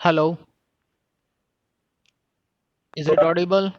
Hello, is it audible?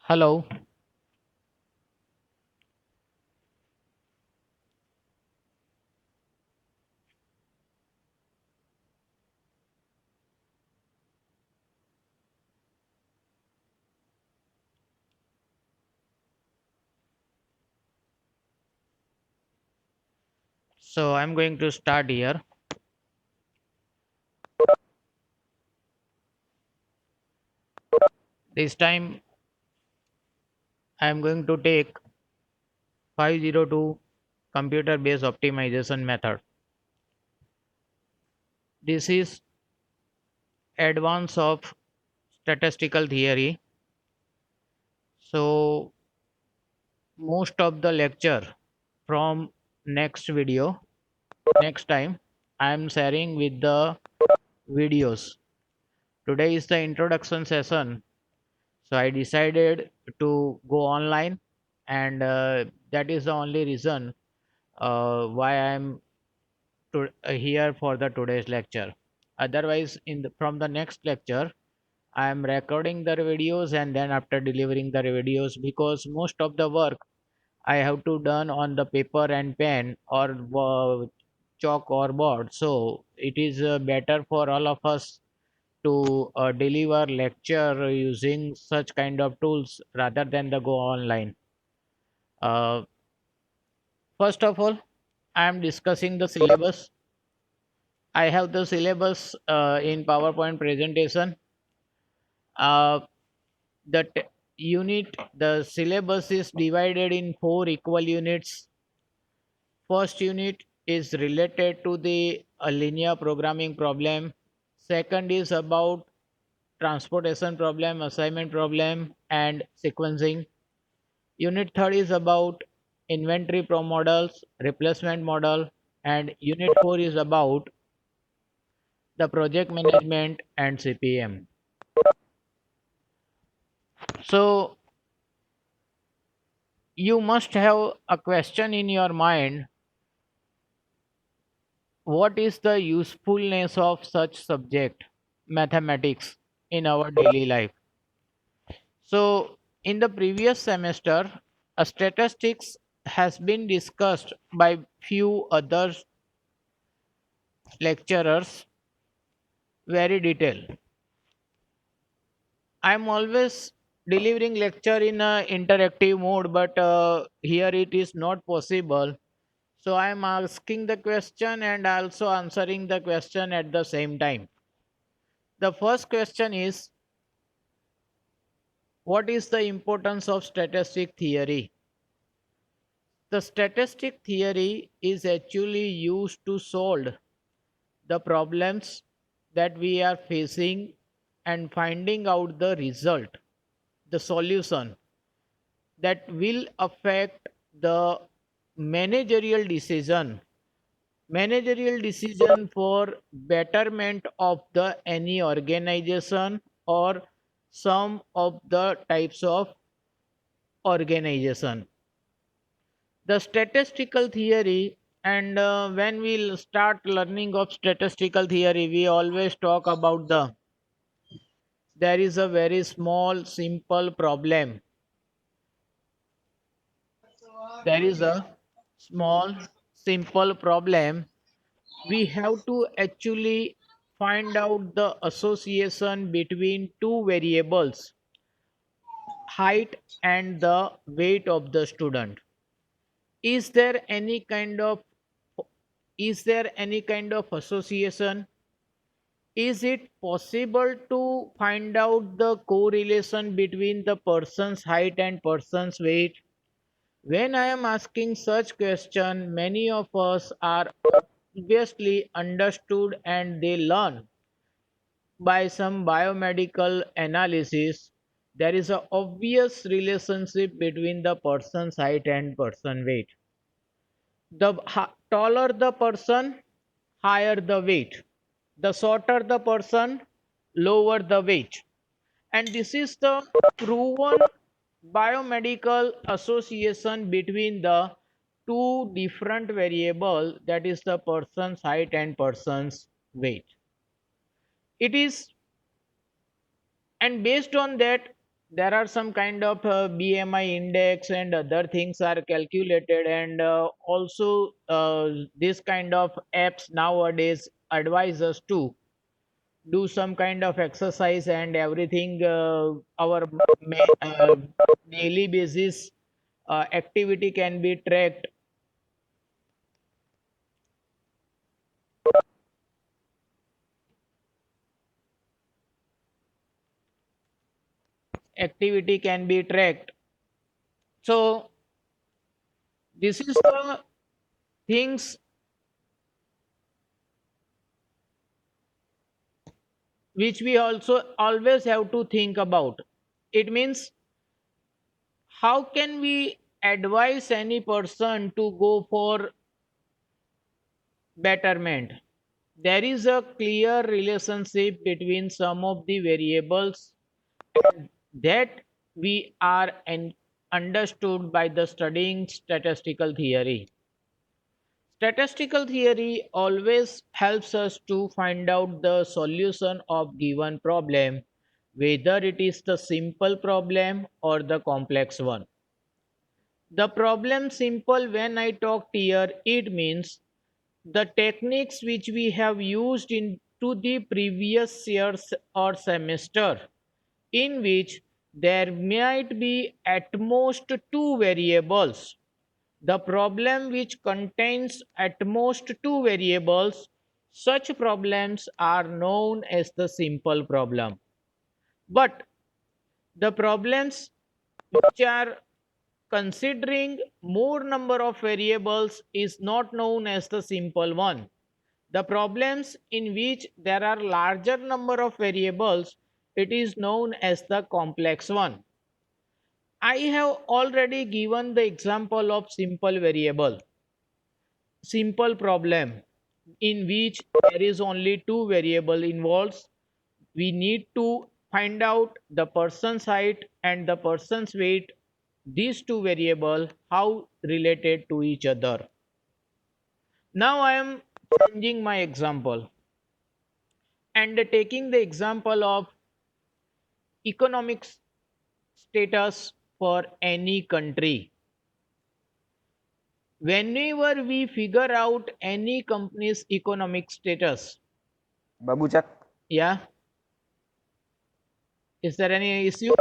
Hello, so I'm going to start here. This time I'm going to take 502 computer based optimization method. This is advance of statistical theory. So most of the lecture from next video, next time I'm sharing with the videos. Today is the introduction session. So I decided to go online, and that is the only reason why I'm here for the today's lecture. Otherwise, from the next lecture, I am recording the videos and then after delivering the videos, because most of the work I have to done on the paper and pen or chalk or board. So it is better for all of us to deliver lecture using such kind of tools rather than the go online. Uh, First of all, I am discussing the syllabus. I have the syllabus in PowerPoint presentation. Uh, the the syllabus is divided in four equal units. First unit is related to the linear programming problem. Second is about transportation problem, assignment problem, and sequencing. Unit third is about inventory pro models, replacement model, and unit 4 is about the project management and CPM. So you must have a question in your mind: what is the usefulness of such subject, mathematics, in our daily life? So in the previous semester, a statistics has been discussed by few other lecturers very detailed. I'm always delivering lecture in a interactive mode, but here it is not possible. So I'm asking the question and also answering the question at the same time. The first question is, what is the importance of statistic theory? The statistic theory is actually used to solve the problems that we are facing and finding out the result, the solution that will affect the managerial decision for betterment of the any organization or some of the types of organization. The statistical theory, and when we start learning of statistical theory, we always talk about there is a very small simple problem. There is a small simple problem. We have to actually find out the association between two variables, height and the weight of the student. Is there any kind of association? Is it possible to find out the correlation between the person's height and person's weight? When I am asking such question, many of us are obviously understood and they learn by some biomedical analysis. There is a obvious relationship between the person's height and person weight. The taller the person, higher the weight. The shorter the person, lower the weight. And this is the proven biomedical association between the two different variable, that is the person's height and person's weight. It is, and based on that, there are some kind of BMI index and other things are calculated, and also this kind of apps nowadays advise us to do some kind of exercise and everything. Our daily basis activity can be tracked. Activity can be tracked. So this is the things which we also always have to think about. It means, how can we advise any person to go for betterment? There is a clear relationship between some of the variables that we are understood by the studying statistical theory. Statistical theory always helps us to find out the solution of given problem, whether it is the simple problem or the complex one. The problem simple, when I talked here, it means the techniques which we have used in to the previous years or semester, in which there might be at most two variables. The problem which contains at most two variables, such problems are known as the simple problem. But the problems which are considering more number of variables is not known as the simple one. The problems in which there are larger number of variables, it is known as the complex one. I have already given the example of simple variable, simple problem in which there is only two variable involved. We need to find out the person's height and the person's weight. These two variable how related to each other. Now I am changing my example and taking the example of economic status for any country. Whenever we figure out any company's economic status, Babu Cak. yeah, is there any issue?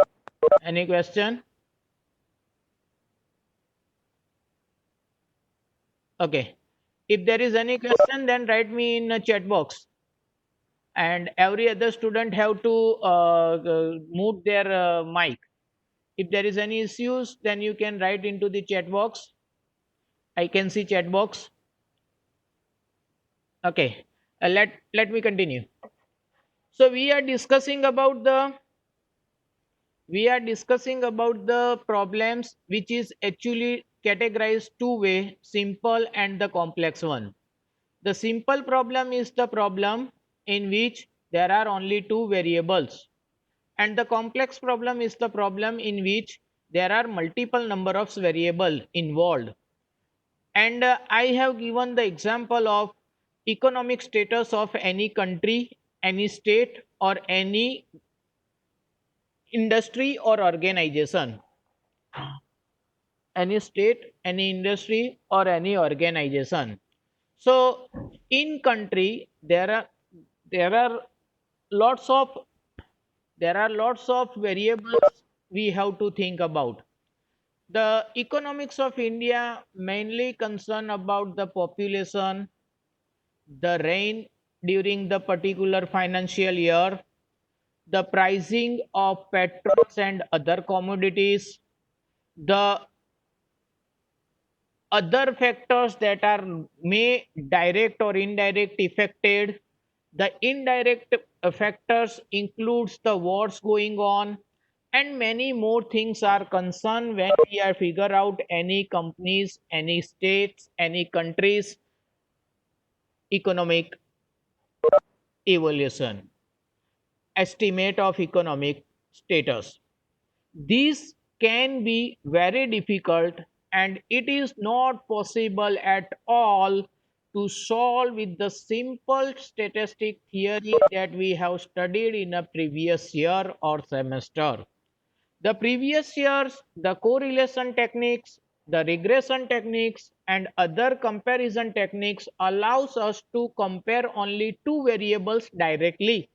Any question? Okay. If there is any question, then write me in a chat box. And every other student have to mute their mic. If there is any issues, then you can write into the chat box. I can see chat box. Okay. Let me continue. So we are discussing about the problems which is actually categorized two way, simple and the complex one. The simple problem is the problem in which there are only two variables, and the complex problem is the problem in which there are multiple number of variable involved. And I have given the example of economic status of any country, any state, or any industry or organization. Any state, any industry, or any organization. So in country there are lots of variables we have to think about. The economics of India mainly concern about the population, the rain during the particular financial year, the pricing of petrols and other commodities, the other factors that are may direct or indirect affected. The indirect factors includes the wars going on, and many more things are concerned when we are figure out any companies, any states, any countries economic evolution, estimate of economic status. These can be very difficult, and it is not possible at all to solve with the simple statistic theory that we have studied in a previous year or semester. The previous years, the correlation techniques, the regression techniques, and other comparison techniques allows us to compare only two variables directly.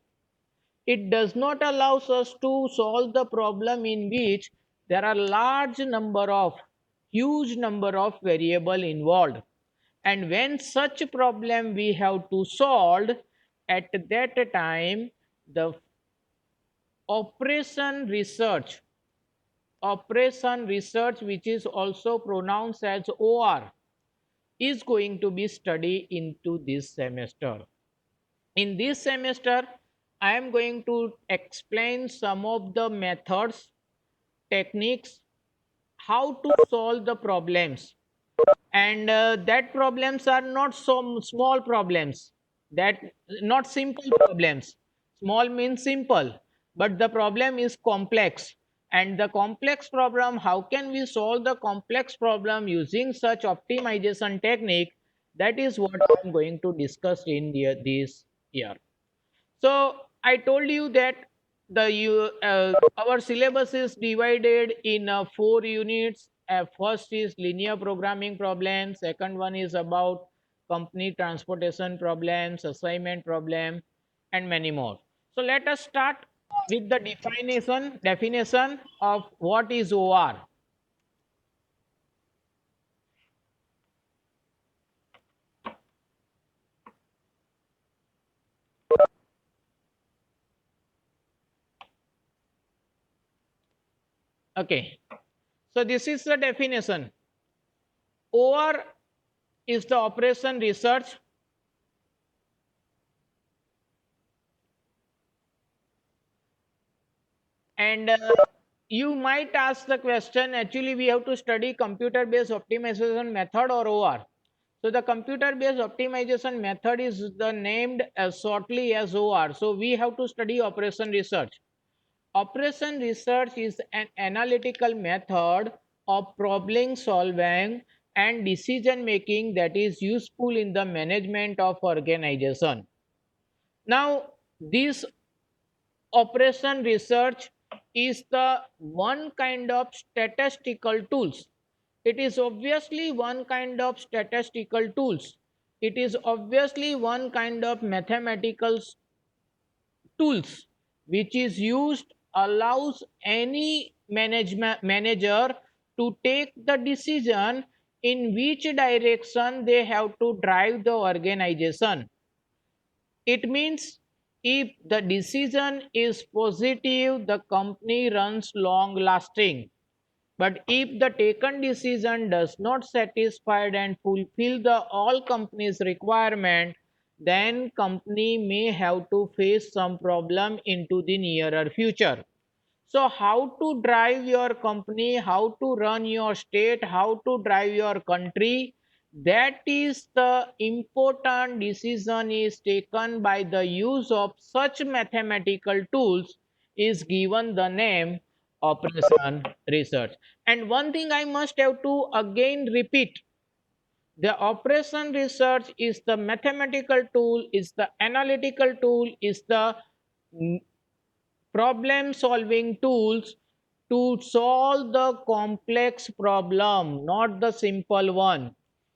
It does not allow us to solve the problem in which there are huge number of variable involved. And when such problem we have to solve, at that time the operation research which is also pronounced as OR, is going to be studied into this semester. In this semester, I am going to explain some of the methods, techniques, how to solve the problems. And that problems are not so small problems, that not simple problems. Small means simple, but the problem is complex. And the complex problem, how can we solve the complex problem using such optimization technique? That is what I am going to discuss in this year. So I told you that our syllabus is divided in four units. First is linear programming problems. Second one is about company transportation problems, assignment problem, and many more. So let us start with the definition of what is OR. Okay. So this is the definition. OR is the operation research. And you might ask the question, actually we have to study computer based optimization method or OR. So the computer based optimization method is the named as shortly as OR. So we have to study operation research. Operation research is an analytical method of problem solving and decision making that is useful in the management of organization. Now this operation research is the one kind of statistical tools. It is obviously one kind of statistical tools. It is obviously one kind of mathematical tools which is used, allows any manager to take the decision in which direction they have to drive the organization. It means if the decision is positive, the company runs long lasting. But if the taken decision does not satisfy and fulfill the all company's requirement, then company may have to face some problem into the nearer future. So how to drive your company, how to run your state, how to drive your country, that is the important decision is taken by the use of such mathematical tools is given the name operation research. And one thing I must have to again repeat, the operation research is the mathematical tool, is the analytical tool, is the mm, problem solving tools to solve the complex problem, not the simple one.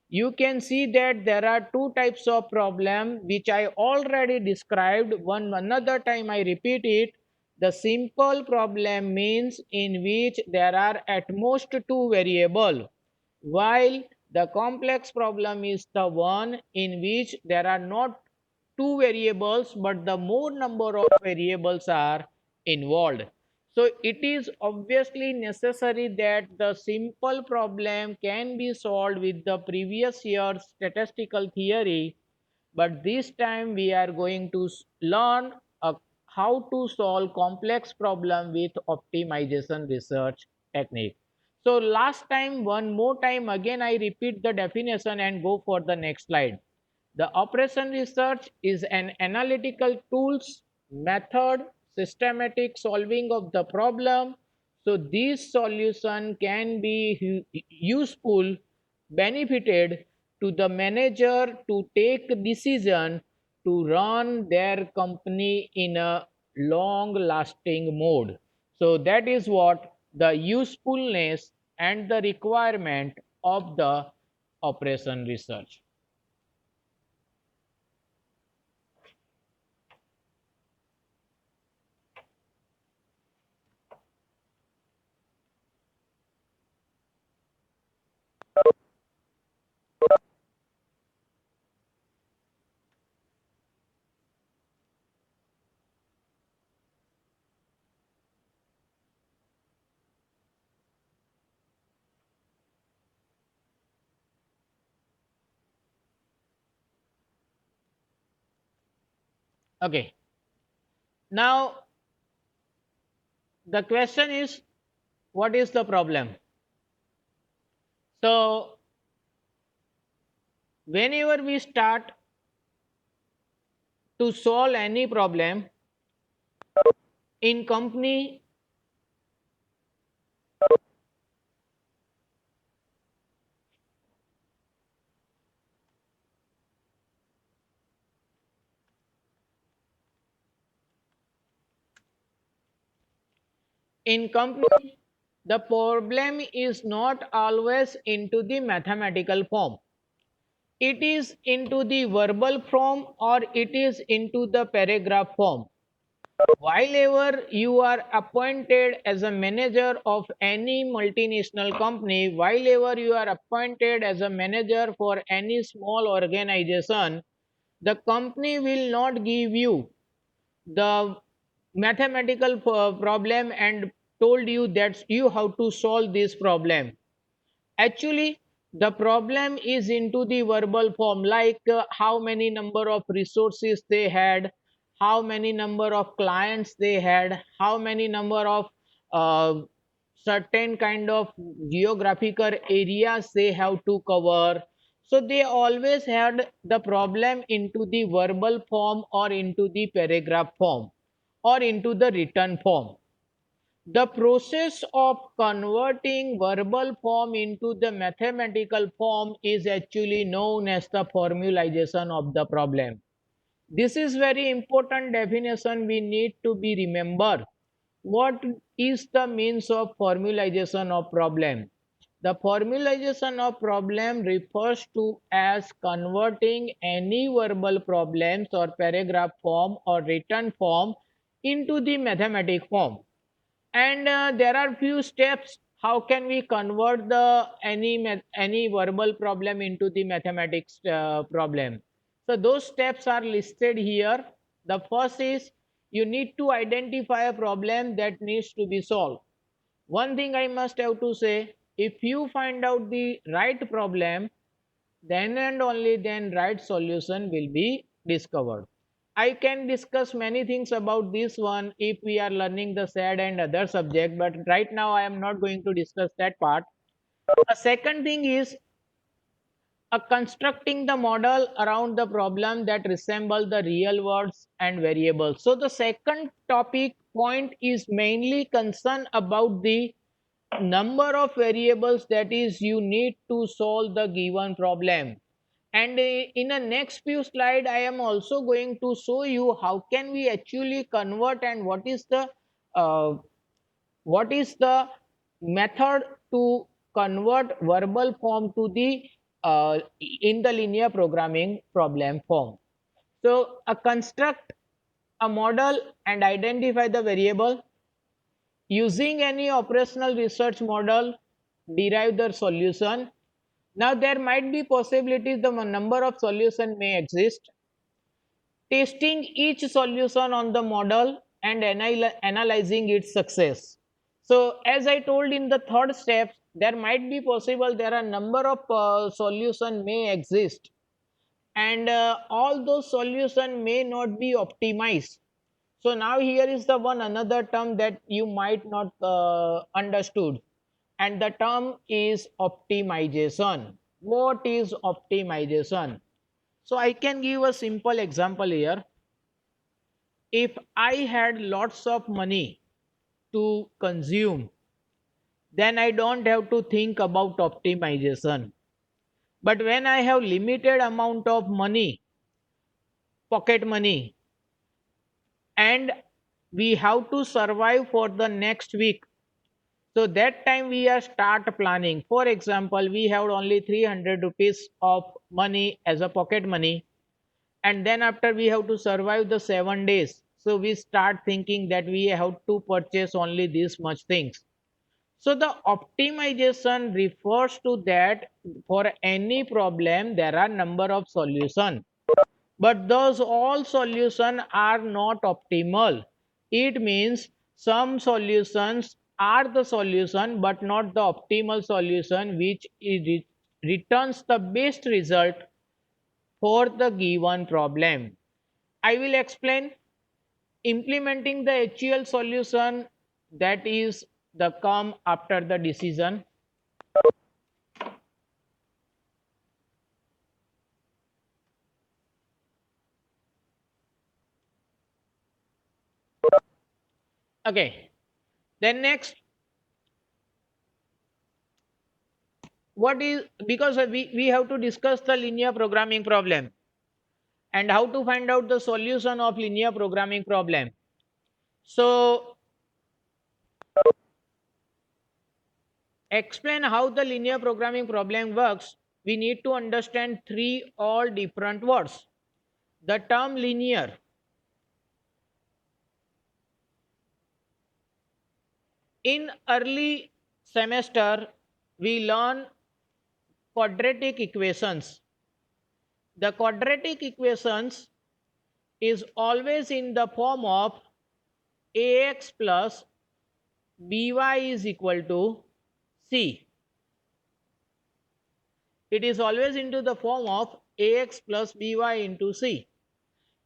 You can see that there are two types of problem which I already described. One another time I repeat it. The simple problem means in which there are at most two variable, while the complex problem is the one in which there are not two variables but the more number of variables are involved. So it is obviously necessary that the simple problem can be solved with the previous year's statistical theory, but this time we are going to learn how to solve complex problem with optimization research technique. So last time, one more time again I repeat the definition and go for the next slide. The operation research is an analytical tools, method, systematic solving of the problem. So this solution can be useful, benefited to the manager to take decision to run their company in a long lasting mode. So that is what the usefulness and the requirement of the operation research. Okay. Now the question is, what is the problem? So whenever we start to solve any problem in company, the problem is not always into the mathematical form. It is into the verbal form or it is into the paragraph form. While ever you are appointed as a manager of any multinational company, while ever you are appointed as a manager for any small organization, the company will not give you the mathematical problem and told you that you have to solve this problem. Actually, the problem is into the verbal form, like how many number of resources they had, how many number of clients they had, how many number of uh, certain kind of geographical areas they have to cover. So they always had the problem into the verbal form or into the paragraph form or into the written form. The process of converting verbal form into the mathematical form is actually known as the formalization of the problem. This is very important definition we need to be remembered. What is the means of formalization of problem? The formalization of problem refers to as converting any verbal problems or paragraph form or written form into the mathematic form. And there are few steps how can we convert the any verbal problem into the mathematics problem. So those steps are listed here. The first is you need to identify a problem that needs to be solved. One thing I must have to say, if you find out the right problem, then and only then right solution will be discovered. I can discuss many things about this one if we are learning the SAD and other subject, but right now I am not going to discuss that part. A second thing is constructing the model around the problem that resemble the real words and variables. So the second topic point is mainly concerned about the number of variables that is you need to solve the given problem. And in the next few slide I am also going to show you how can we actually convert and uh, what is the method to convert verbal form to the in the linear programming problem form. So a construct a model and identify the variable. Using any operational research model, derive the solution. Now there might be possibilities the number of solutions may exist. Testing each solution on the model and analyzing its success. So as I told in the third step, there might be possible there are number of solution may exist, and all those solution may not be optimized. So now here is the one another term that you might not understood, and the term is optimization. What is optimization? So I can give a simple example here. If I had lots of money to consume, then I don't have to think about optimization. But when I have limited amount of money, pocket money, and we have to survive for the next week, so that time we are start planning. For example, we have only 300 rupees of money as a pocket money, and then after we have to survive the 7 days, so we start thinking that we have to purchase only this much things. So the optimization refers to that for any problem there are number of solution, but those all solutions are not optimal. It means some solutions are the solution but not the optimal solution which returns the best result for the given problem. I will explain. Implementing the HUL solution, that is the come after the decision. Okay, then next, what is, because we have to discuss the linear programming problem and how to find out the solution of linear programming problem. So explain how the linear programming problem works, we need to understand three all different words. The term linear, in early semester we learn quadratic equations. The quadratic equations is always in the form of ax plus by is equal to c. It is always into the form of ax plus by into c.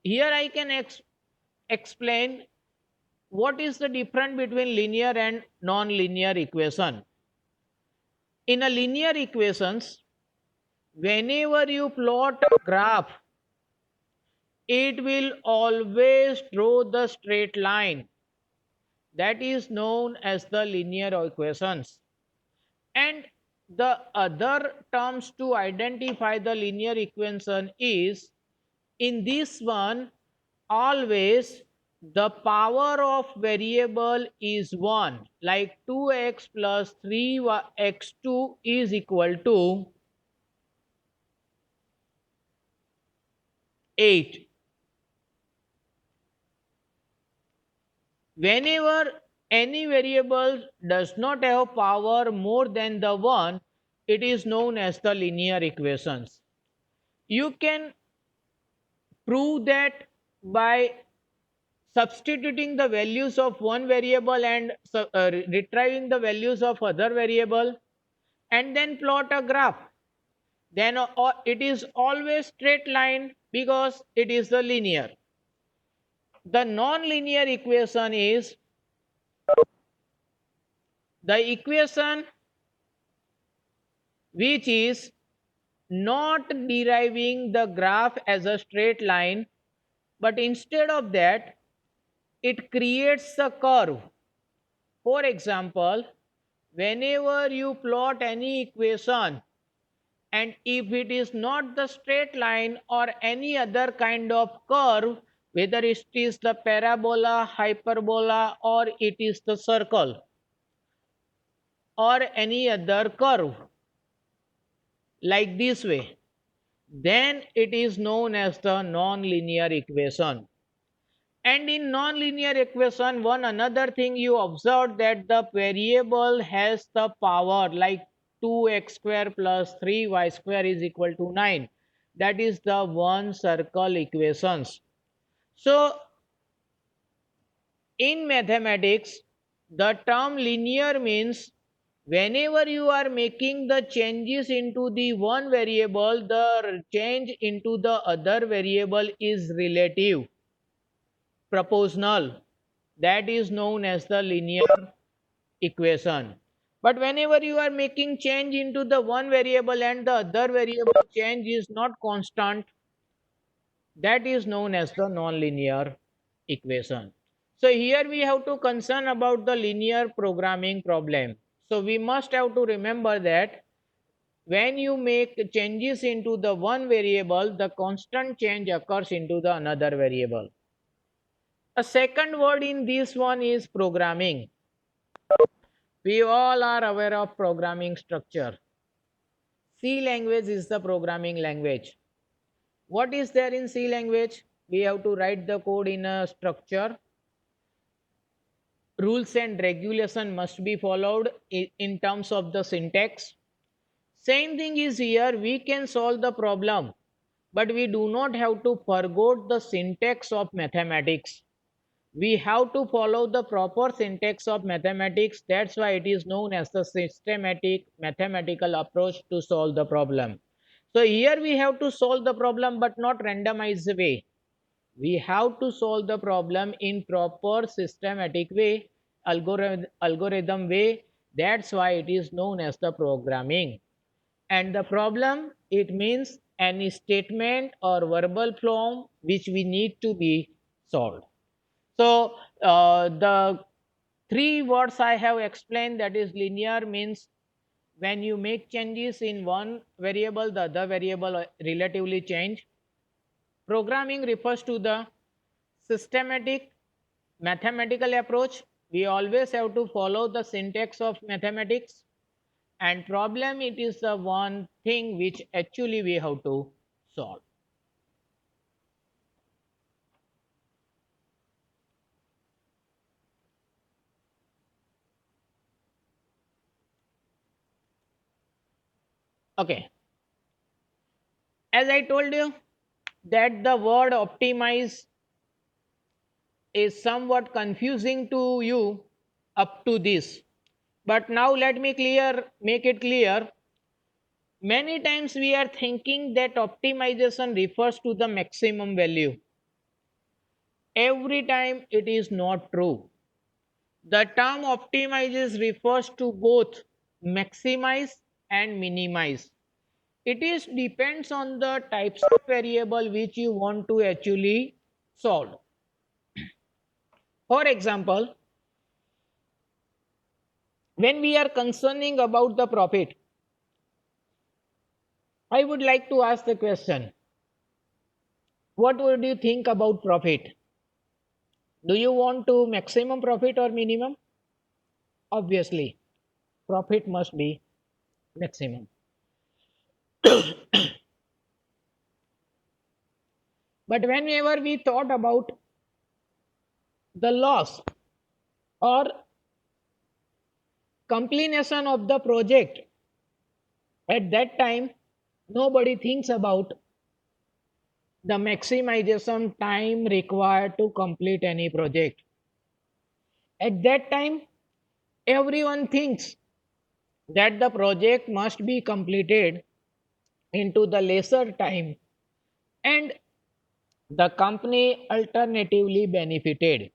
Here I can explain what is the difference between linear and non-linear equation. In a linear equations, whenever you plot a graph, it will always draw the straight line. That is known as the linear equations. And the other terms to identify the linear equation is, in this one, always the power of variable is 1, like 2x plus 3x2 is equal to 8. Whenever any variable does not have power more than the 1, it is known as the linear equations. You can prove that by substituting the values of one variable and retrieving the values of other variable, and then plot a graph. Then it is always straight line because it is the linear. The non-linear equation is the equation which is not deriving the graph as a straight line, but instead of that, it creates a curve. For example, whenever you plot any equation, and if it is not the straight line or any other kind of curve, whether it is the parabola, hyperbola, or it is the circle or any other curve like this way, then it is known as the non-linear equation. And in non-linear equation, one another thing you observe that the variable has the power like 2x square plus 3y square is equal to 9. That is the one circle equations. So in mathematics, the term linear means whenever you are making the changes into the one variable, the change into the other variable is relative, proportional. That is known as the linear equation. But whenever you are making change into the one variable and the other variable change is not constant, that is known as the non-linear equation. So here we have to concern about the linear programming problem. So we must have to remember that when you make changes into the one variable, the constant change occurs into the another variable. A second word in this one is programming. We all are aware of programming structure. C language is the programming language. What is there in C language? We have to write the code in a structure. Rules and regulation must be followed in terms of the syntax. Same thing is here. We can solve the problem, but we do not have to forget the syntax of mathematics. We have to follow the proper syntax of mathematics. That's why it is known as the systematic mathematical approach to solve the problem. So here we have to solve the problem but not randomized way. We have to solve the problem in proper systematic way, algorithm way. That's why it is known as the programming. And the problem, it means any statement or verbal form which we need to be solved. So the three words I have explained, that is linear means when you make changes in one variable, the other variable relatively change. Programming refers to the systematic mathematical approach. We always have to follow the syntax of mathematics. And problem, it is the one thing which actually we have to solve. Okay, as I told you that the word optimize is somewhat confusing to you up to this, but now let me make it clear. Many times we are thinking that optimization refers to the maximum value. Every time it is not true. The term optimizes refers to both maximize and minimize. It is depends on the types of variable which you want to actually solve. For example, when we are concerning about the profit, I would like to ask the question, what would you think about profit? Do you want to maximum profit or minimum? Obviously, profit must be maximum. But whenever we thought about the loss or completion of the project, at that time nobody thinks about the maximization time required to complete any project. At that time, everyone thinks that the project must be completed into the lesser time and the company alternatively benefited.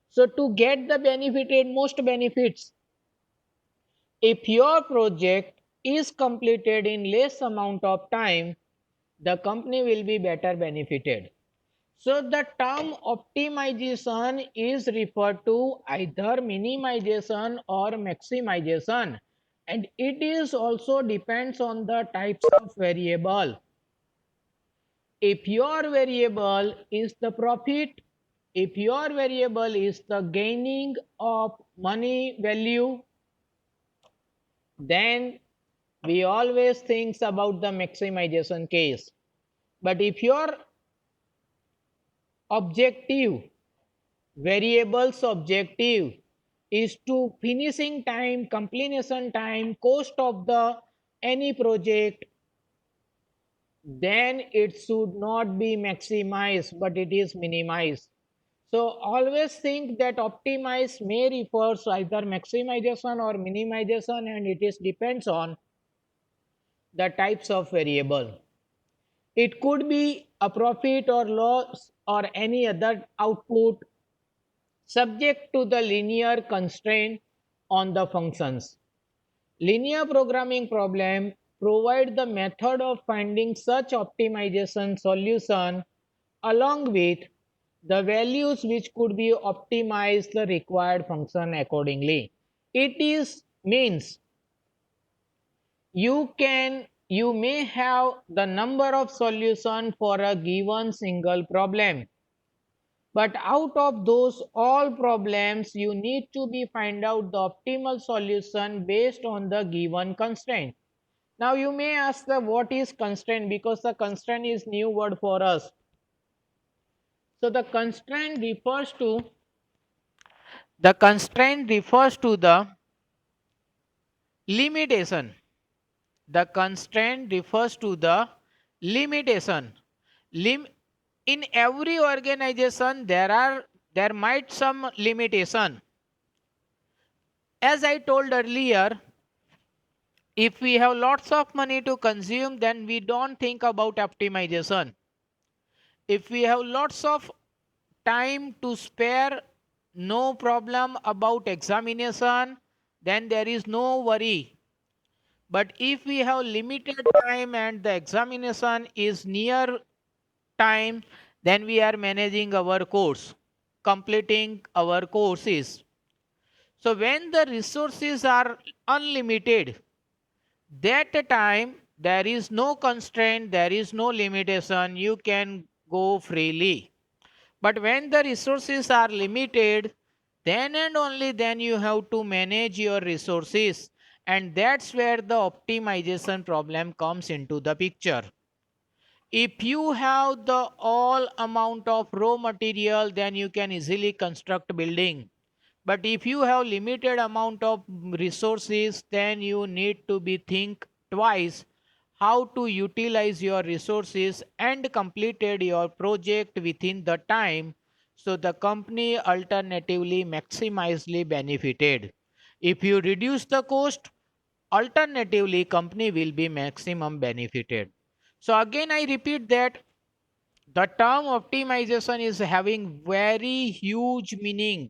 So to get the benefited most benefits, if your project is completed in less amount of time, the company will be better benefited. So the term optimization is referred to either minimization or maximization, and it is also depends on the types of variable. If your variable is the profit, if your variable is the gaining of money value, then we always think about the maximization case. But if your objective, variables objective is to finishing time, completion time, cost of the any project, then it should not be maximized but it is minimized. So always think that optimize may refers to either maximization or minimization, and it is depends on the types of variable. It could be a profit or loss or any other output subject to the linear constraint on the functions. Linear programming problem provide the method of finding such optimization solution along with the values which could be optimized the required function accordingly. It is means you may have the number of solution for a given single problem, but out of those all problems you need to be find out the optimal solution based on the given constraint. Now you may ask the what is constraint, because the constraint is new word for us. So the constraint refers to the limitation. The constraint refers to the limitation. Lim- in every organization there might some limitation. As I told earlier, if we have lots of money to consume, then we don't think about optimization. If we have lots of time to spare, no problem about examination, then there is no worry. But if we have limited time and the examination is near time, then we are managing our course, completing our courses. So when the resources are unlimited, that time there is no constraint, there is no limitation, you can go freely. But when the resources are limited, then and only then you have to manage your resources, and that's where the optimization problem comes into the picture. If you have the all amount of raw material, then you can easily construct building. But if you have limited amount of resources, then you need to be think twice how to utilize your resources and completed your project within the time, so the company alternatively maximizely benefited. If you reduce the cost, alternatively company will be maximum benefited. So again I repeat that the term optimization is having very huge meaning,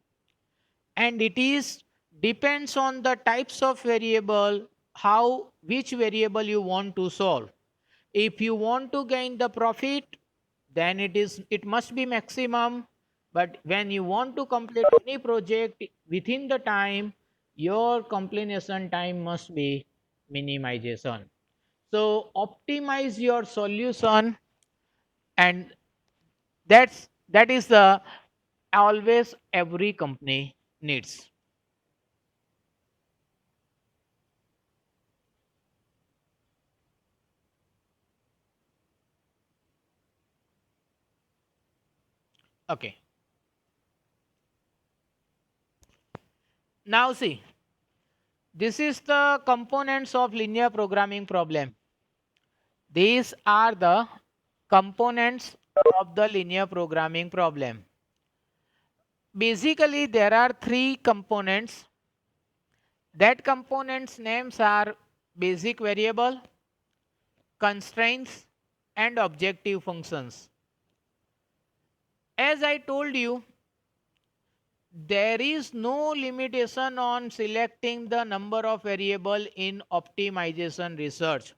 and it is depends on the types of variable, how which variable you want to solve. If you want to gain the profit, then it must be maximum. But when you want to complete any project within the time, your completion time must be minimization. So optimize your solution, and that is the always every company needs. Okay. Now see, this is the components of linear programming problem. These are the components of the linear programming problem. Basically, there are three components. That components names are basic variable, constraints, and objective functions. As I told you, there is no limitation on selecting the number of variable in optimization research.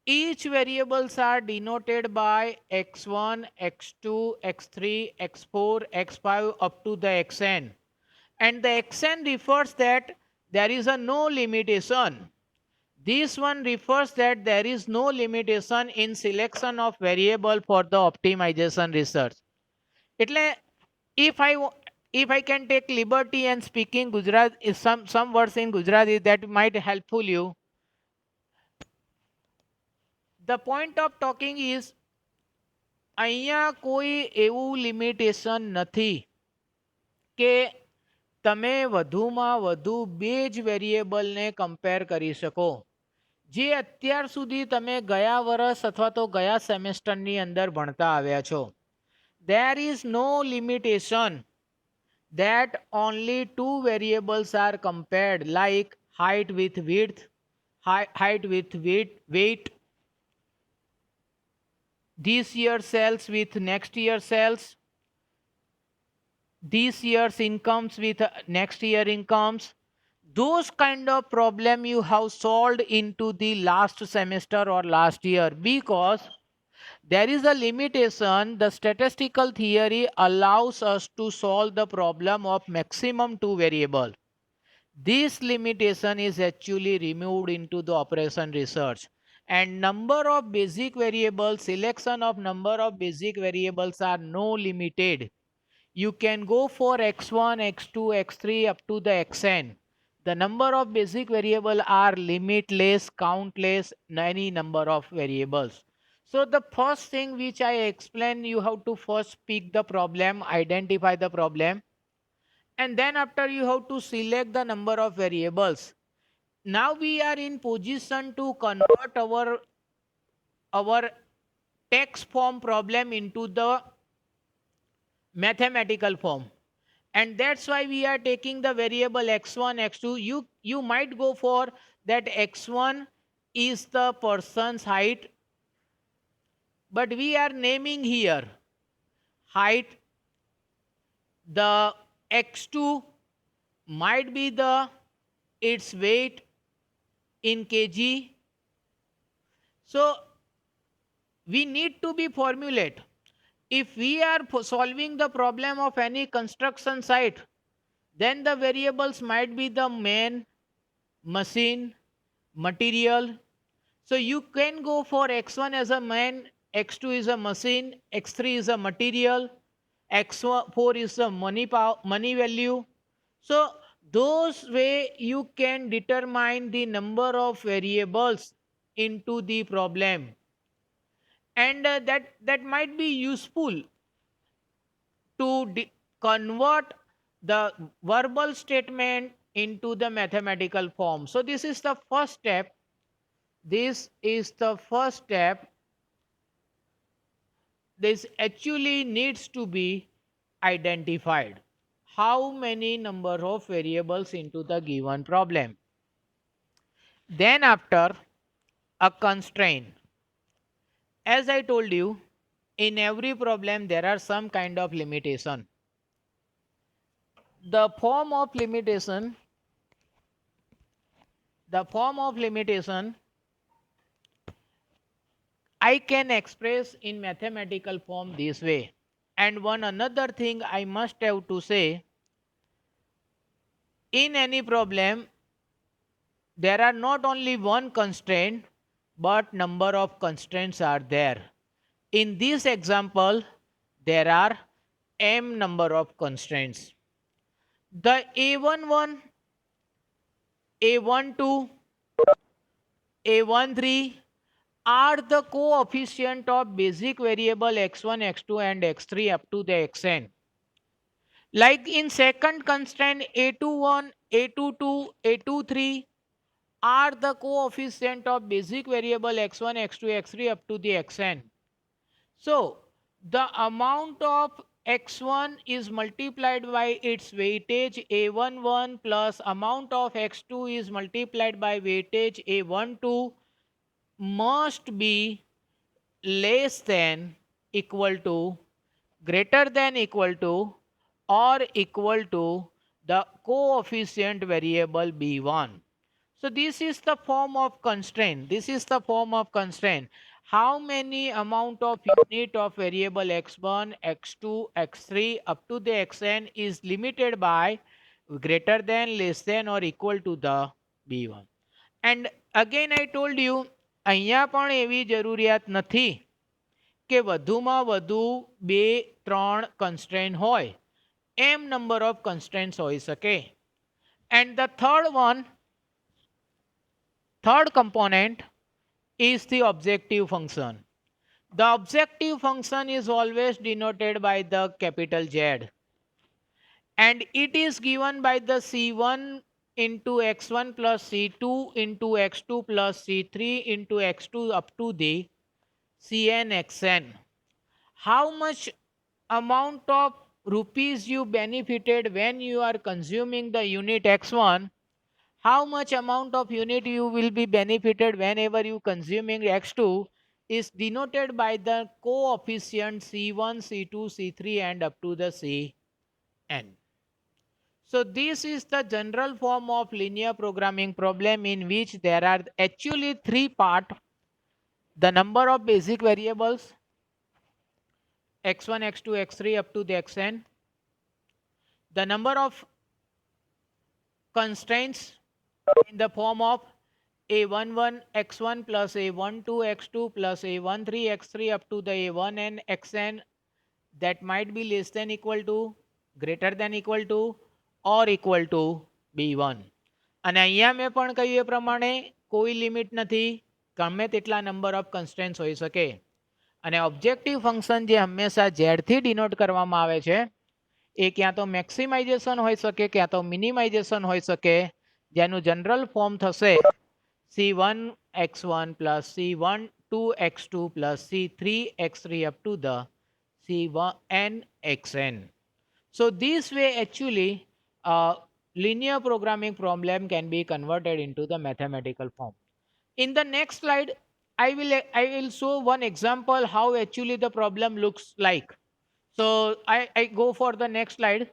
Each variables are denoted by x1, x2, x3, x4, x5 up to the xn. And the xn refers that there is a no limitation. This one refers that there is no limitation in selection of variable for the optimization research. એટલે if I can take liberty and speaking Gujarat is some words in Gujarati that might helpful you. The point of talking is અહીંયા કોઈ એવું limitation નથી કે તમે વધુમાં વધુ બે જ વેરિયેબલને કમ્પેર કરી શકો. જે અત્યાર સુધી તમે ગયા વર્ષ અથવા તો ગયા સેમેસ્ટરની અંદર ભણતા આવ્યા છો. There is no limitation that only two variables are compared, like height with width, height with weight, this year's sales with next year's sales, this year's incomes with next year incomes. Those kind of problem you have solved into the last semester or last year, because there is a limitation. The statistical theory allows us to solve the problem of maximum two variable. This limitation is actually removed into the operation research, and number of basic variables, selection of number of basic variables are no limited. You can go for x1, x2, x3 up to the xn. The number of basic variables are limitless, countless, any number of variables. So the first thing which I explain, you have to first pick the problem, identify the problem, and then after you have to select the number of variables. Now we are in position to convert our text form problem into the mathematical form. And that's why we are taking the variable x1, x2. You might go for that x1 is the person's height, but we are naming here height. The x2 might be the its weight in kg. So we need to be formulate. If we are solving the problem of any construction site, then the variables might be the man, machine, material. So you can go for x1 as a man, x2 is a machine, x3 is a material, x4 is a money value. So those way you can determine the number of variables into the problem, and that might be useful to convert the verbal statement into the mathematical form. So this is the first step. This is the first step. This actually needs to be identified. How many number of variables into the given problem? Then after, a constraint. As I told you, in every problem there are some kind of limitation. The form of limitation I can express in mathematical form this way. And one another thing I must have to say, in any problem there are not only one constraint, but number of constraints are there. In this example, there are m number of constraints. The A11, A12, A13 are the coefficient of basic variable x1, x2 and x3 up to the xn. Like in second constraint, A21, A22, A23 are the coefficient of basic variable x1, x2, x3 up to the xn. So the amount of x1 is multiplied by its weightage A11 plus amount of x2 is multiplied by weightage A12 must be less than equal to, greater than equal to or equal to the coefficient variable b1. So this is the form of constraint. This is the form of constraint. How many amount of unit of variable x1, x2, x3 up to the xn is limited by greater than, less than or equal to the b1. And again I told you, અહીંયા પણ એવી જરૂરિયાત નથી કે વધુમાં વધુ 2-3 constraint હોય. M number of constraints હોઈ શકે. And the third component is the objective function. The objective function is always denoted by the capital Z. And it is given by the C1 into x1 plus C2 into x2 plus C3 into x2 up to the Cn xn. How much amount of rupees you benefited when you are consuming the unit x1, how much amount of unit you will be benefited whenever you consuming x2 is denoted by the coefficient c1, c2, c3 and up to the cn. So this is the general form of linear programming problem in which there are actually three parts: the number of basic variables x1, x2, x3 up to the xn, the number of constraints in the form of a11 x1 plus a12 x2 plus a13 x3 up to the a1n xn that might be less than equal to, greater than equal to or equal to b1. અને અહીંયા મેં પણ કહ્યું એ પ્રમાણે કોઈ limit નથી, ગમે તેટલા નંબર ઓફ કન્સ્ટ્રેન્ટ્સ હોઈ શકે. અને ઓબ્જેક્ટિવ ફંક્શન જે હંમેશા z થી ડિનોટ કરવામાં આવે છે એ ક્યાં તો મેક્સિમાઇઝેશન હોઈ શકે, ક્યાં તો મિનિમાઇઝેશન હોઈ શકે, જેનું જનરલ ફોર્મ થશે c1 x1 plus c1 2x2 plus c3 x3 up to the c1n xn. So this way actually linear programming problem can be converted into the mathematical form. In the next slide I will show one example how actually the problem looks like. So I go for the next slide.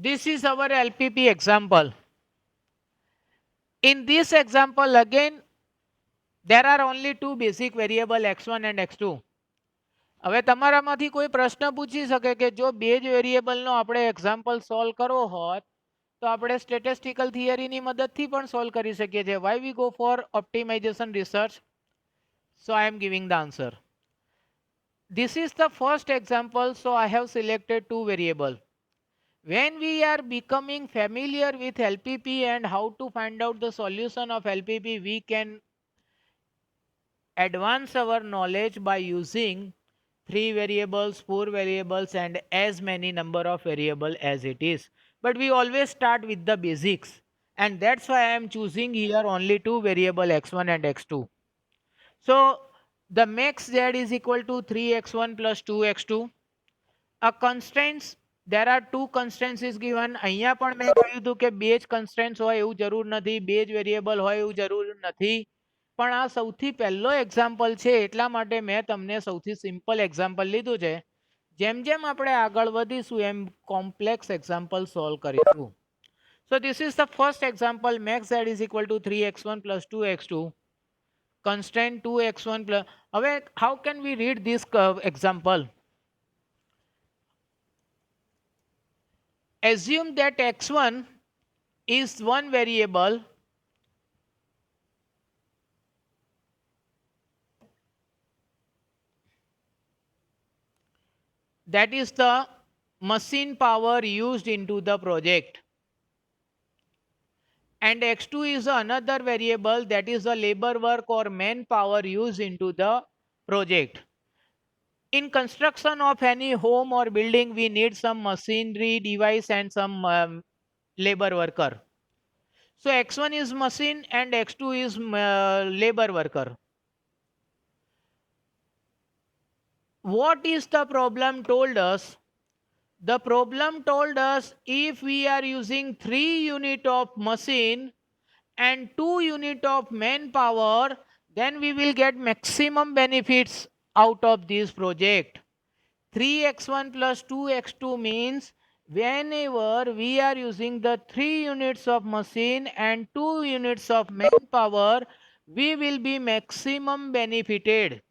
This is our LPP example. In this example again there are only two basic variable x1 and x2. હવે તમારામાંથી કોઈ પ્રશ્ન પૂછી શકે કે જો બે જ વેરિયેબલનો આપણે એક્ઝામ્પલ સોલ્વ કરવો હોત તો આપણે સ્ટેટિસ્ટિકલ થિયરીની મદદથી પણ સોલ્વ કરી શકીએ છીએ. Why we go for optimization research? So I am giving the answer. This is the first example, so I have selected two variables. When we are becoming familiar with LPP and how to find out the solution of LPP, we can advance our knowledge by using 3 variables, 4 variables and as many number of variables as it is. But we always start with the basics, and that's why I am choosing here only two variable x1 and x2. So the max z is equal to 3x1 plus 2x2. A constraints, there are two constraints is given. અહીંયા પણ મેં કહ્યું હતું કે બે જ constraints હોય એવું જરૂર નથી, બે જ variable હોય એવું જરૂર નથી. પણ આ સૌથી પહેલો એક્ઝામ્પલ છે એટલા માટે મેં તમને સૌથી સિમ્પલ એક્ઝામ્પલ લીધું છે. જેમ જેમ આપણે આગળ વધીશું એમ કોમ્પ્લેક્સ એક્ઝામ્પલ સોલ્વ કરીશું. So this is the first example. Max z is equal to 3x1 plus 2x2. Constraint 2x1 plus. હવે how can we read this example? Assume that x1 is one variable that is the machine power used into the project, and x2 is another variable that is the labor work or manpower used into the project. In construction of any home or building we need some machinery device and some labor worker. So x1 is machine and x2 is labor worker. What is the problem told us? The problem told us if we are using 3 unit of machine and 2 unit of manpower, then we will get maximum benefits out of this project. 3x1 plus 2x2 means whenever we are using the 3 units of machine and 2 units of manpower, we will be maximum benefited.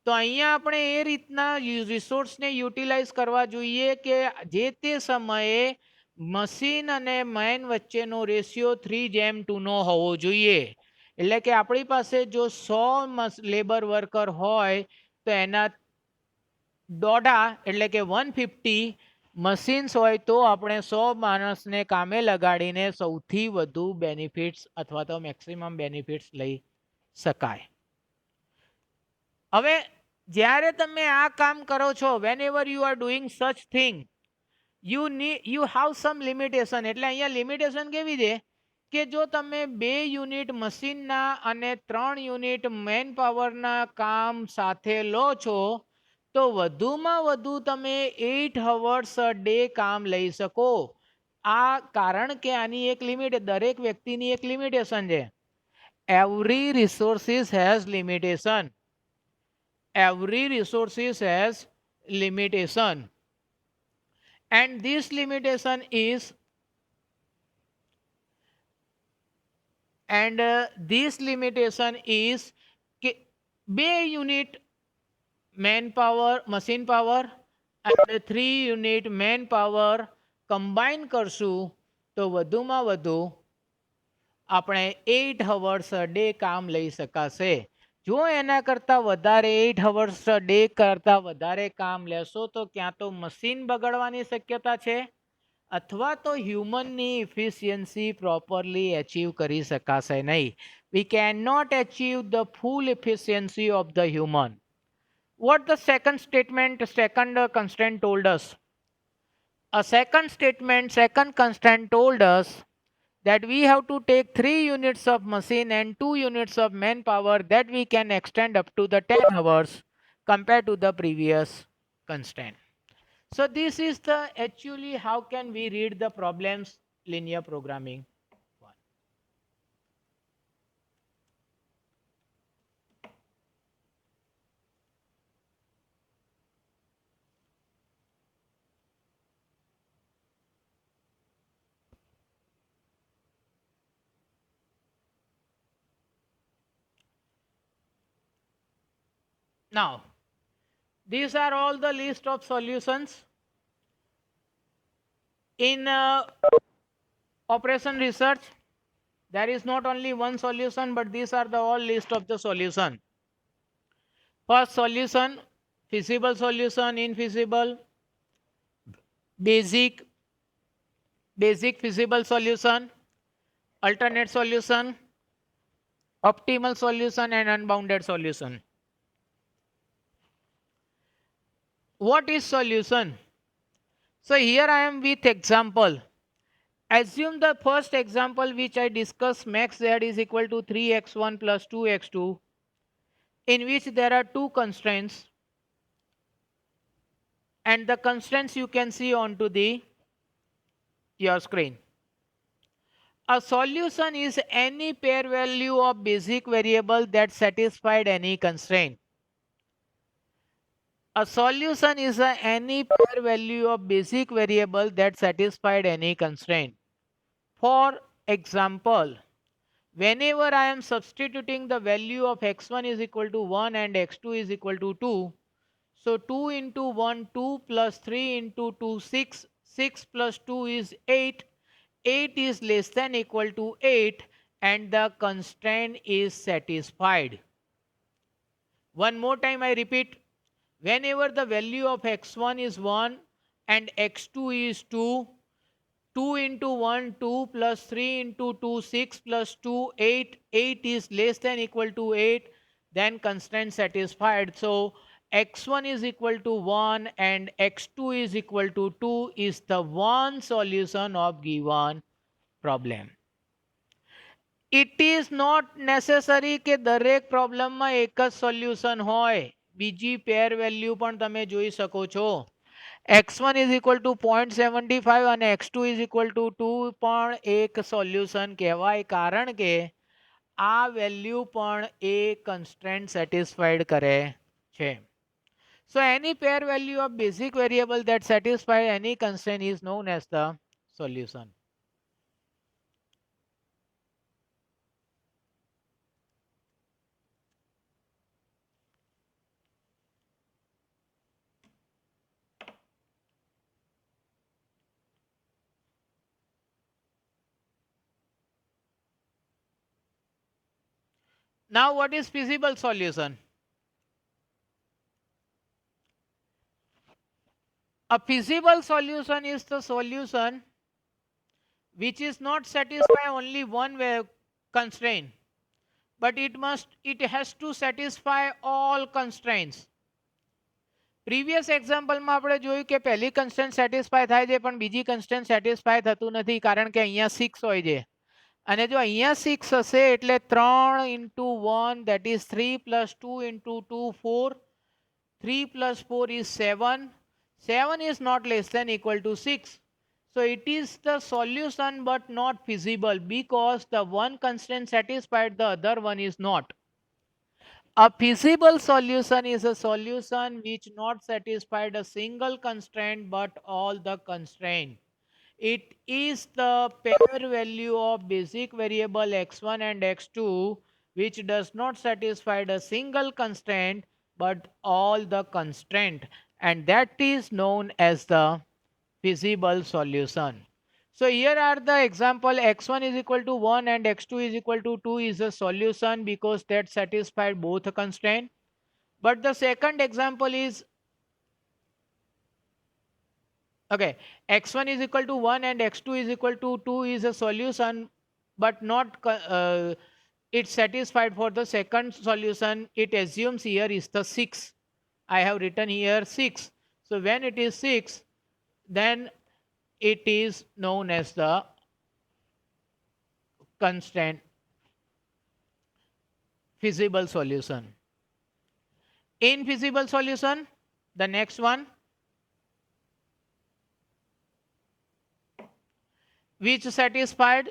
તો અહીંયા આપણે એ રીતના રિસોર્સને utilise કરવા જોઈએ કે જે તે સમયે મશીન અને મેન વચ્ચેનો રેશિયો 3:2 નો હોવો જોઈએ. એટલે કે આપણી પાસે જો 100 લેબર વર્કર હોય તો એના દોઢા એટલે કે 150 મશીન્સ હોય તો આપણે 100 માણસને કામે લગાડીને સૌથી વધુ બેનિફિટ્સ અથવા તો મેક્સિમમ બેનિફિટ્સ લઈ શકાય. હવે જ્યારે તમે આ કામ કરો છો, whenever you are doing such thing, you have some limitation. એટલે અહીંયા લિમિટેશન કેવી છે કે જો તમે 2 યુનિટ મશીનના અને 3 યુનિટ મેન પાવરના કામ સાથે લો છો તો વધુમાં વધુ તમે 8 hours a day કામ લઈ શકો. આ કારણ કે આની એક લિમિટ, દરેક વ્યક્તિની એક લિમિટેશન છે. Every resources has limitation. Every resources has limitation, and this limitation is બે unit manpower machine power and 3 unit manpower combine કરશું તો વધુમાં વધુ આપણે 8 hours a day કામ લઈ શકાશે. જો એના કરતાં વધારે 8 hours a day કરતાં વધારે કામ લેશો તો ક્યાં તો મશીન બગડવાની શક્યતા છે અથવા તો હ્યુમનની એફિશિયન્સી પ્રોપરલી અચીવ કરી શકાશે નહીં. We cannot achieve the full efficiency of the human. What the second constraint told us? A second constraint told us that we have to take 3 units of machine and 2 units of manpower, that we can extend up to the 10 hours compared to the previous constraint. So this is the actually how can we read the problems linear programming. Now, these are all the list of solutions in operation research. There is not only one solution, but these are the all list of the solution. First solution, feasible solution, infeasible, basic feasible solution, alternate solution, optimal solution, and unbounded solution. What is solution? So here I am with example. Assume the first example which I discussed, max z is equal to 3x1 plus 2x2, in which there are two constraints, and the constraints you can see onto your screen. A solution is any pair value of basic variable that satisfied any constraint. A solution is any pair value of basic variable that satisfied any constraint. For example, whenever I am substituting the value of x1 is equal to 1 and x2 is equal to 2, so 2 into 1, 2 plus 3 into 2, 6, 6 plus 2 is 8, 8 is less than equal to 8, and the constraint is satisfied. One more time I repeat, whenever the value of x1 is 1 and x2 is 2, 2 into 1, 2 plus 3 into 2, 6 plus 2, 8, 8 is less than equal to 8, then constraint satisfied. So x1 is equal to 1 and x2 is equal to 2 is the one solution of given problem. It is not necessary કે દરેક પ્રોબ્લેમમાં એક જ solution હોય. બીજી પેર value પણ તમે જોઈ શકો છો. x1 is equal to 0.75 અને x2 is equal to 2 પણ એક સોલ્યુશન કહેવાય કારણ કે આ વેલ્યુ પણ એ કન્સ્ટ્રેન્ટ સેટિસ્ફાઈડ કરે છે. So any pair value of basic variable that satisfy any constraint is known as the solution. Now what is feasible solution? A feasible solution is the solution which is not satisfy only one constraint, but it has to satisfy all constraints. Previous એક્ઝામ્પલમાં આપણે જોયું કે પહેલી constant satisfy થાય છે પણ બીજી constant satisfy થતું નથી કારણ કે અહીંયા 6 હોય છે અને જો અહીંયા 6 હશે એટલે 3 into 1 that is 3 plus 2 into 2 4 3 plus 4 is 7 7 is not less than equal to 6. So it is the solution but not feasible because the one constraint satisfied, the other one is not. A feasible solution is a solution which not satisfied a single constraint but all the constraint. It is the pair value of basic variable x1 and x2 which does not satisfy a single constraint but all the constraint, and that is known as the feasible solution. So here are the example. X1 is equal to 1 and x2 is equal to 2 is a solution because that satisfied both constraint. But the second example is, okay, x1 is equal to 1 and x2 is equal to 2 is a solution but not it's satisfied for the second solution. It assumes here is the 6. I have written here 6. So when it is 6, then it is known as the constraint feasible solution. Infeasible solution, the next one, which satisfied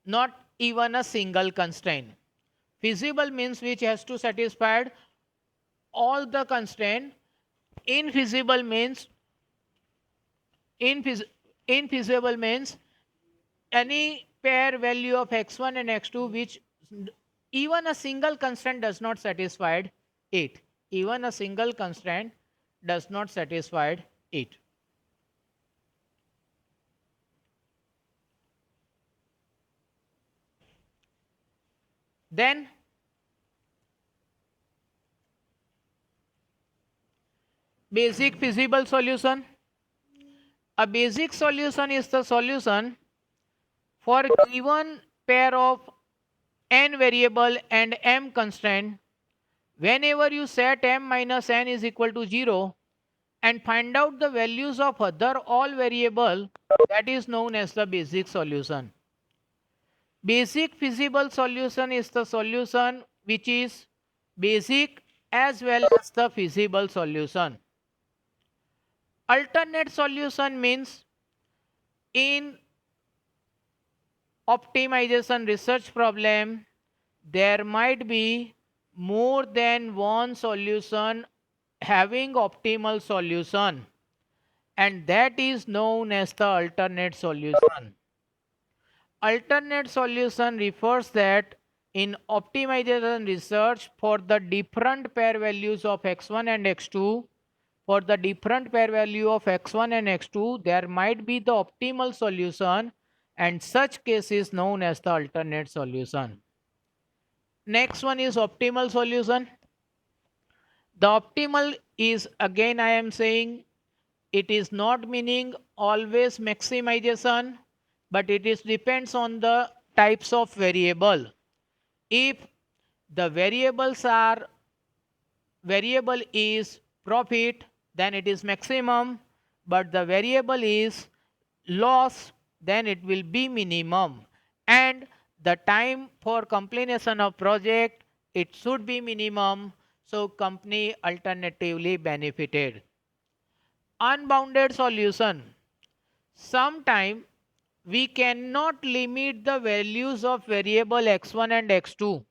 not even a single constraint. Feasible means which has to satisfy all the constraint. Infeasible means infeasible means any pair value of x1 and x2 which even a single constraint does not satisfy it. Even a single constraint does not satisfy it. Then basic feasible solution. A basic solution is the solution for given pair of n variable and m constraint. Whenever you set m minus n is equal to 0 and find out the values of other all variable, that is known as the basic solution. Basic feasible solution is the solution which is basic as well as the feasible solution. Alternate solution means in optimization research problem there might be more than one solution having optimal solution, and that is known as the alternate solution. Alternate solution refers that in optimization research for the different pair values of x1 and x2, for the different pair value of x1 and x2 there might be the optimal solution, and such case is known as the alternate solution. Next one is optimal solution. The optimal is, again I am saying, it is not meaning always maximization, but it is depends on the types of variable. If the variable is profit, then it is maximum, but the variable is loss, then it will be minimum, and the time for completion of project, it should be minimum, so company alternatively benefited. unbounded solution. Sometime we cannot limit the values of variable x1 and x2,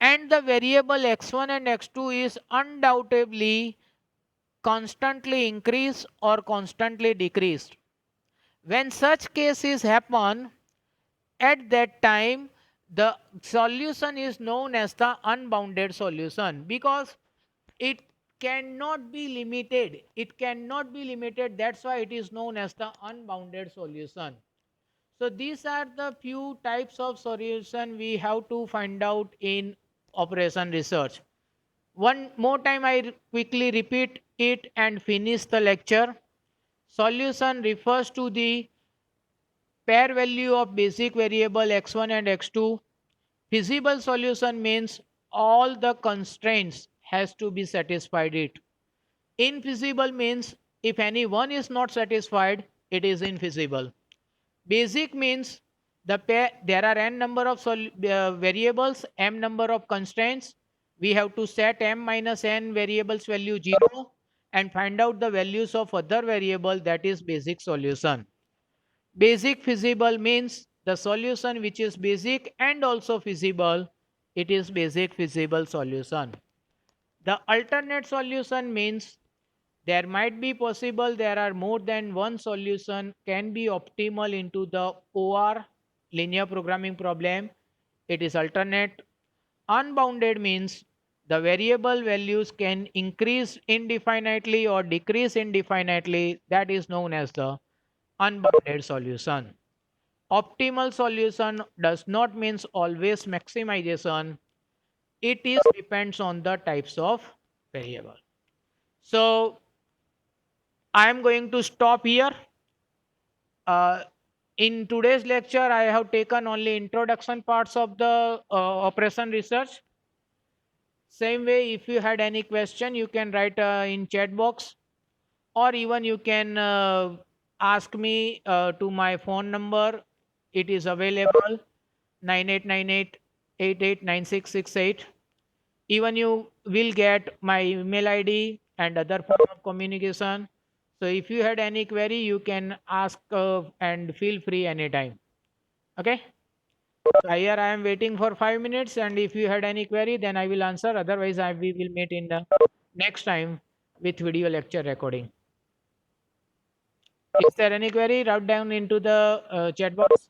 and the variable x1 and x2 is undoubtedly constantly increased or constantly decreased. When such cases happen, at that time the solution is known as the unbounded solution, because it cannot be limited. It cannot be limited. That's why it is known as the unbounded solution. So these are the few types of solution we have to find out in operation research. One more time I quickly repeat it and finish the lecture. Solution refers to the pair value of basic variable x1 and x2. Feasible solution means all the constraints has to be satisfied it. Infeasible means if any one is not satisfied, it is infeasible. Basic means there are n number of variables, m number of constraints. We have to set m minus n variables value 0 and find out the values of other variable, that is basic solution. Basic feasible means the solution which is basic and also feasible. It is basic feasible solution. The alternate solution means there might be possible there are more than one solution can be optimal into the OR, linear programming problem. It is alternate. Unbounded means the variable values can increase indefinitely or decrease indefinitely. That is known as the unbounded solution. Optimal solution does not means always maximization. It is depends on the types of variable. So I am going to stop here. Uh, in today's lecture, I have taken only introduction parts of the operation research. Same way, if you had any question, you can write in chat box, or even you can ask me to my phone number. It is available 9898 889668. Even you will get my email ID and other form of communication. So if you had any query, you can ask and feel free anytime. Okay. So here I am waiting for 5 minutes, and if you had any query, then I will answer. Otherwise, we will meet in the next time with video lecture recording. Is there any query? Write down into the chat box.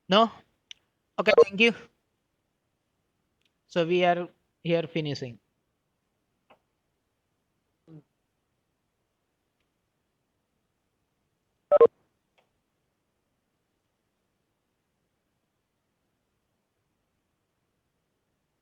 No? Okay, thank you. So we are here finishing.